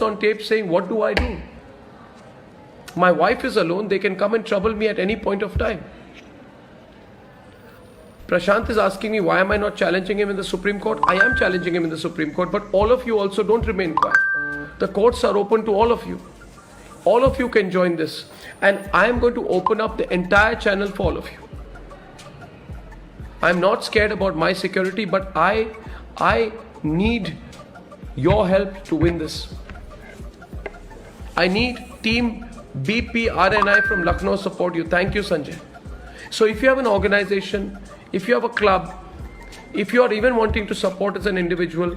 on tape saying, what do I do? My wife is alone. They can come and trouble me at any point of time. Prashant is asking me, why am I not challenging him in the Supreme Court? I am challenging him in the Supreme Court, but all of you also don't remain quiet. The courts are open to all of you. All of you can join this. And I am going to open up the entire channel for all of you. I'm not scared about my security, but I need your help to win this. I need team BPRNI from Lucknow support you. Thank you, Sanjay. So if you have an organization, if you have a club, if you are even wanting to support as an individual,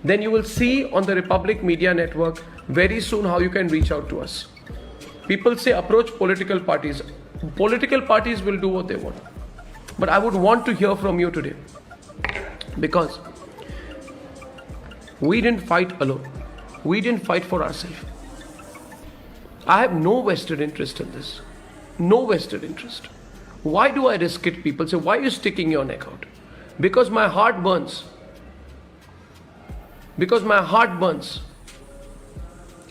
then you will see on the Republic Media Network very soon how you can reach out to us. People say approach political parties. Political parties will do what they want. But I would want to hear from you today, because we didn't fight alone. We didn't fight for ourselves. I have no vested interest in this. No vested interest. Why do I risk it? People say, why are you sticking your neck out? Because my heart burns. Because my heart burns.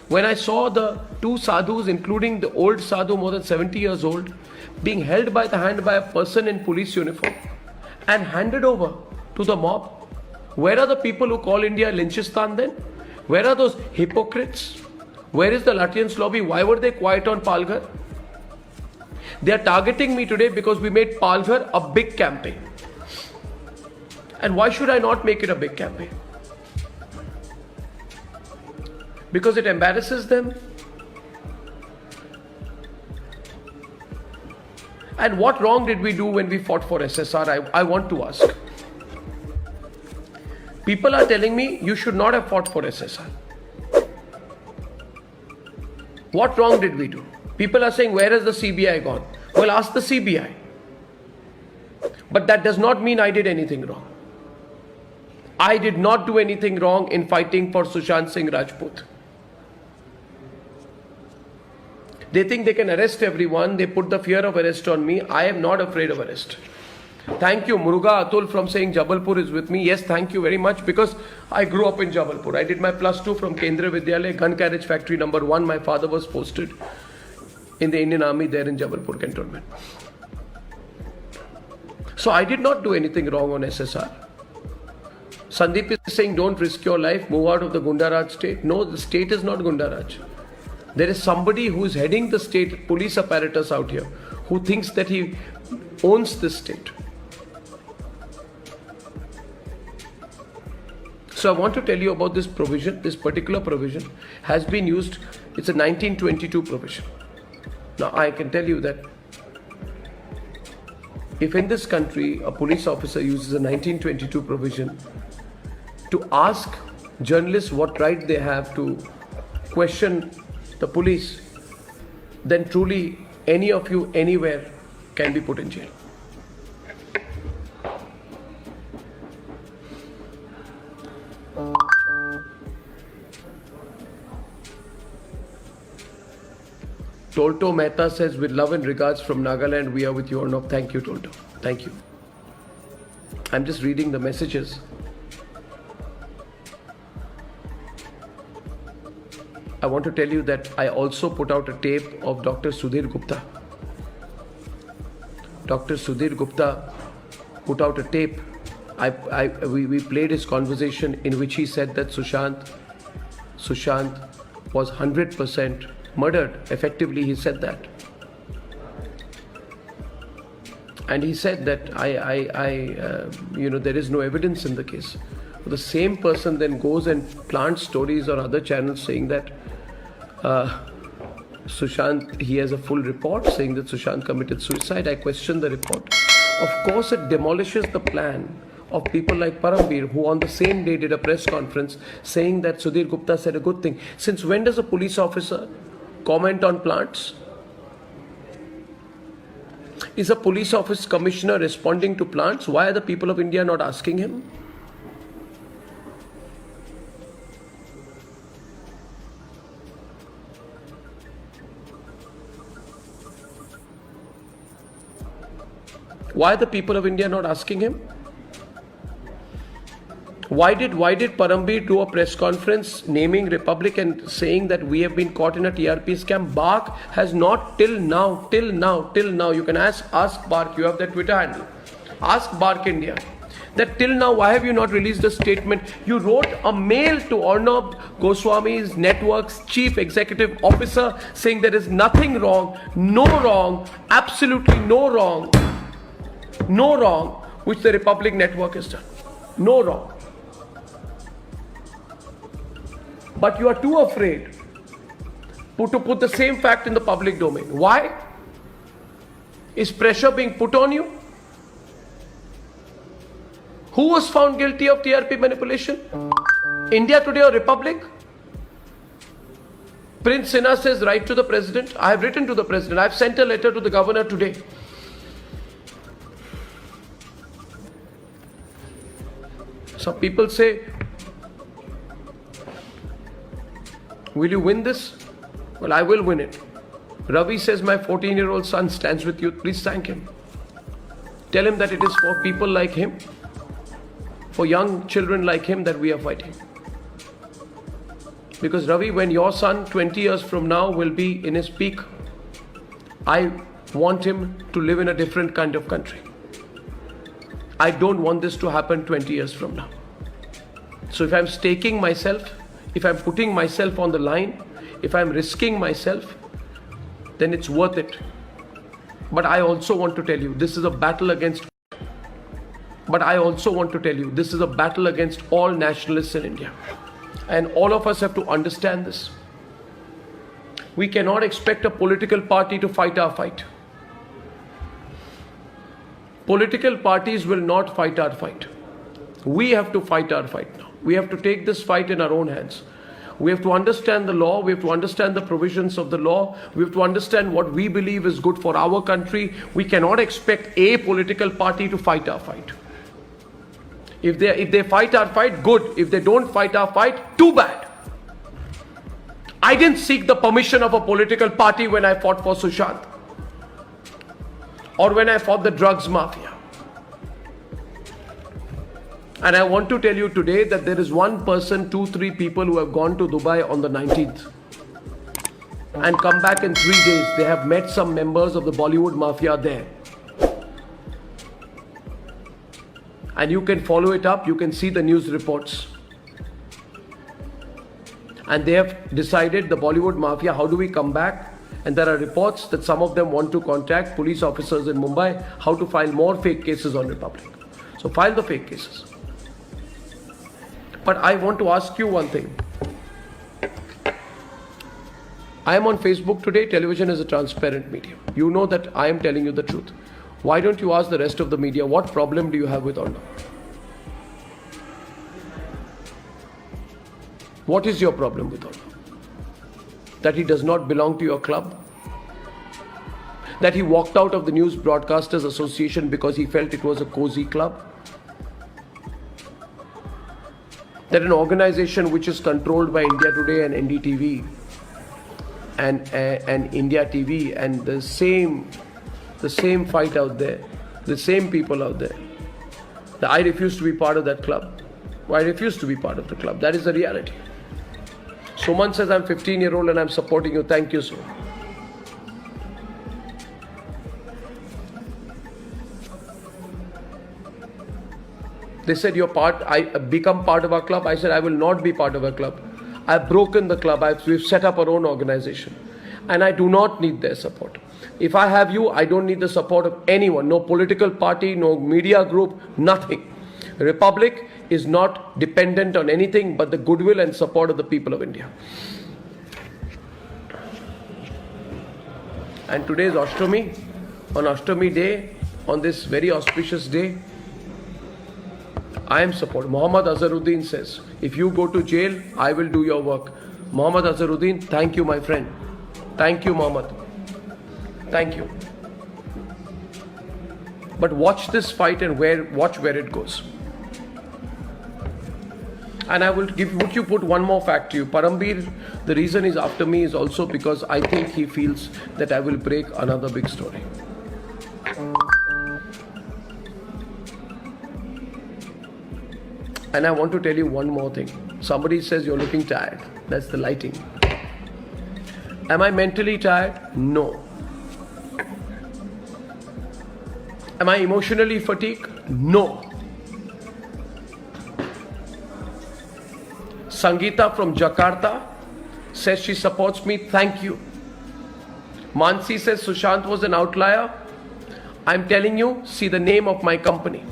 When I saw the two sadhus, including the old sadhu, more than 70 years old, being held by the hand by a person in police uniform and handed over to the mob, where are the people who call India Lynchistan then? Where are those hypocrites? Where is the Lutyens lobby? Why were they quiet on Palghar? They are targeting me today because we made Palghar a big campaign. And why should I not make it a big campaign? Because it embarrasses them. And what wrong did we do when we fought for SSR? I want to ask. People are telling me you should not have fought for SSR. What wrong did we do? People are saying, where has the CBI gone? Well, ask the CBI. But that does not mean I did anything wrong. I did not do anything wrong in fighting for Sushant Singh Rajput. They think they can arrest everyone. They put the fear of arrest on me. I am not afraid of arrest. Thank you, Muruga Atul, from saying Jabalpur is with me. Yes, thank you very much, because I grew up in Jabalpur. I did my +2 from Kendriya Vidyalaya, gun carriage factory number 1. My father was posted in the Indian Army there in Jabalpur cantonment. So I did not do anything wrong on SSR. Sandeep is saying, don't risk your life, move out of the Gundaraj state. No, the state is not Gundaraj. There is somebody who is heading the state police apparatus out here who thinks that he owns this state. So I want to tell you about this provision. This particular provision has been used. It's a 1922 provision. Now I can tell you that if in this country a police officer uses a 1922 provision to ask journalists what right they have to question the police, then truly any of you anywhere can be put in jail. Tolto Mehta says, with love and regards from Nagaland, we are with you, Arnab. Thank you, Tolto. Thank you. I'm just reading the messages. I want to tell you that I also put out a tape of Dr. Sudhir Gupta. Dr. Sudhir Gupta put out a tape. We played his conversation in which he said that Sushant was 100% murdered. Effectively, he said that. And he said that there is no evidence in the case. The same person then goes and plants stories on other channels saying that Sushant, he has a full report saying that Sushant committed suicide. I question the report. Of course, it demolishes the plan of people like Parambir, who on the same day did a press conference saying that Sudhir Gupta said a good thing. Since when does a police officer comment on plants? Is a police office commissioner responding to plants? Why are the people of India not asking him? Why are the people of India not asking him? Why did Parambir do a press conference naming Republic and saying that we have been caught in a TRP scam? Bark has not till now. You can ask Bark. You have their Twitter handle. Ask Bark India. That till now, why have you not released a statement? You wrote a mail to Arnab Goswami's network's chief executive officer saying there is nothing wrong, no wrong, absolutely no wrong, which the Republic network has done. No wrong. But you are too afraid to put the same fact in the public domain. Why? Is pressure being put on you? Who was found guilty of TRP manipulation? India Today or Republic? Prince Sinha says, write to the president. I have written to the president. I have sent a letter to the governor today. Some people say, will you win this? Well, I will win it. Ravi says, my 14-year-old son stands with you. Please thank him. Tell him that it is for people like him, for young children like him, that we are fighting. Because Ravi, when your son 20 years from now will be in his peak, I want him to live in a different kind of country. I don't want this to happen 20 years from now. So if I'm staking myself, if I'm putting myself on the line, if I'm risking myself, then it's worth it. But I also want to tell you, this is a battle against all nationalists in India. And all of us have to understand this. We cannot expect a political party to fight our fight. Political parties will not fight our fight. We have to fight our fight now. We have to take this fight in our own hands. We have to understand the law. We have to understand the provisions of the law. We have to understand what we believe is good for our country. We cannot expect a political party to fight our fight. If they fight our fight, good. If they don't fight our fight, too bad. I didn't seek the permission of a political party when I fought for Sushant or when I fought the drugs mafia. And I want to tell you today that there is one person, 2-3 people who have gone to Dubai on the 19th and come back in 3 days. They have met some members of the Bollywood mafia there. And you can follow it up, you can see the news reports. And they have decided, the Bollywood mafia, how do we come back? And there are reports that some of them want to contact police officers in Mumbai, how to file more fake cases on Republic. So file the fake cases. But I want to ask you one thing. I am on Facebook today. Television is a transparent medium. You know that I am telling you the truth. Why don't you ask the rest of the media, what problem do you have with Arnab? What is your problem with Arnab? That he does not belong to your club? That he walked out of the News Broadcasters Association because he felt it was a cozy club? That an organization which is controlled by India Today and NDTV and India TV and the same fight out there, the same people out there, that I refuse to be part of that club. I refuse to be part of the club. That is the reality. Suman says, I'm 15-year-old and I'm supporting you. Thank you, Suman. They said, I become part of our club. I said, I will not be part of our club. I've broken the club. We've set up our own organization. And I do not need their support. If I have you, I don't need the support of anyone. No political party, no media group, nothing. Republic is not dependent on anything but the goodwill and support of the people of India. And today is Ashtami. On Ashtami day, on this very auspicious day, I am supported. Muhammad Azharuddin says, if you go to jail, I will do your work. Muhammad Azharuddin, thank you, my friend. Thank you, Muhammad. Thank you. But watch this fight and watch where it goes. And I will put one more fact to you. Parambir, the reason he's after me is also because I think he feels that I will break another big story. And I want to tell you one more thing. Somebody says you're looking tired. That's the lighting. Am I mentally tired? No. Am I emotionally fatigued? No. Sangeeta from Jakarta says she supports me. Thank you. Mansi says Sushant was an outlier. I'm telling you, see the name of my company.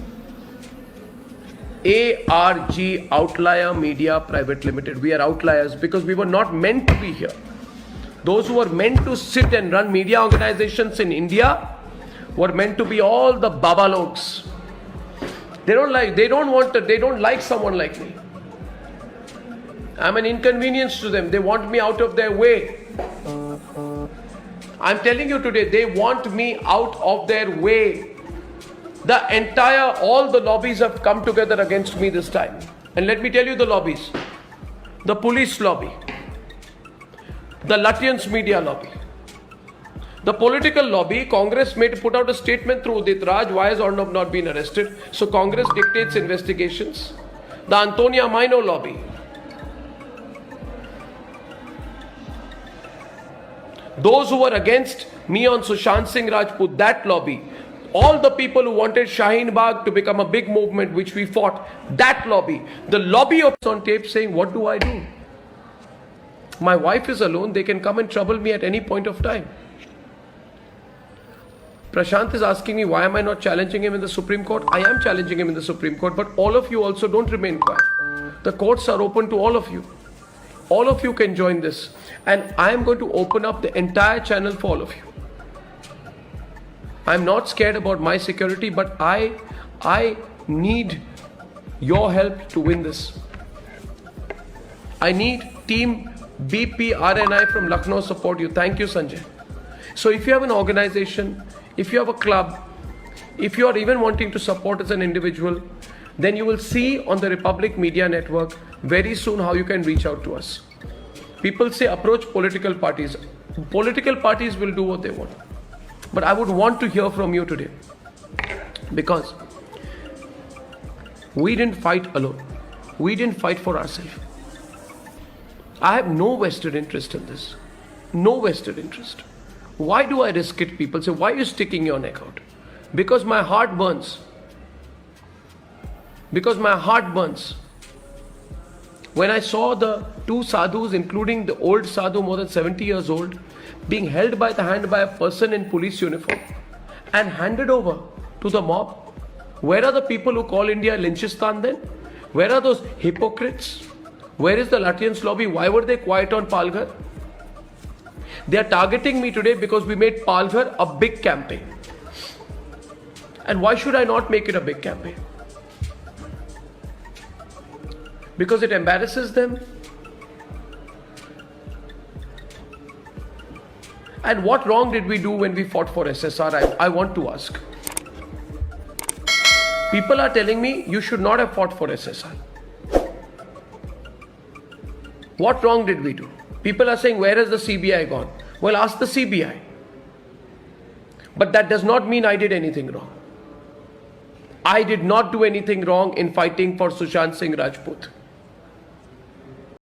ARG Outlier Media Private Limited. We are outliers because we were not meant to be here. Those who were meant to sit and run media organizations in India were meant to be all the babalogs. They don't like someone like me. I'm an inconvenience to them. They want me out of their way. I'm telling you today, they want me out of their way. All the lobbies have come together against me this time. And let me tell you the lobbies. The police lobby. The Lutyens media lobby. The political lobby. Congress put out a statement through Udit Raj. Why has Arnab not been arrested? So Congress dictates investigations. The Antonia Maino lobby. Those who were against me on Sushant Singh Rajput, that lobby. All the people who wanted Shaheen Bagh to become a big movement, which we fought, that lobby. The lobby of on tape saying, what do I do? My wife is alone. They can come and trouble me at any point of time. Prashant is asking me, why am I not challenging him in the Supreme Court? I am challenging him in the Supreme Court, but all of you also don't remain quiet. The courts are open to all of you. All of you can join this. And I am going to open up the entire channel for all of you. I'm not scared about my security, but I need your help to win this. I need Team BPRNI from Lucknow support you. Thank you, Sanjay. So if you have an organization, if you have a club, if you are even wanting to support as an individual, then you will see on the Republic Media Network very soon how you can reach out to us. People say approach political parties. Political parties will do what they want. But I would want to hear from you today. Because we didn't fight alone. We didn't fight for ourselves. I have no vested interest in this. No vested interest. Why do I risk it? People say, why are you sticking your neck out? Because my heart burns. Because my heart burns. When I saw the two sadhus, including the old sadhu, more than 70 years old, being held by the hand by a person in police uniform and handed over to the mob, where are the people who call India Lynchistan then? Where are those hypocrites? Where is the Lutyens lobby? Why were they quiet on Palghar? They are targeting me today because we made Palghar a big campaign. And why should I not make it a big campaign? Because it embarrasses them. And what wrong did we do when we fought for SSR? I want to ask. People are telling me you should not have fought for SSR. What wrong did we do? People are saying, where has the CBI gone? Well, ask the CBI. But that does not mean I did anything wrong. I did not do anything wrong in fighting for Sushant Singh Rajput.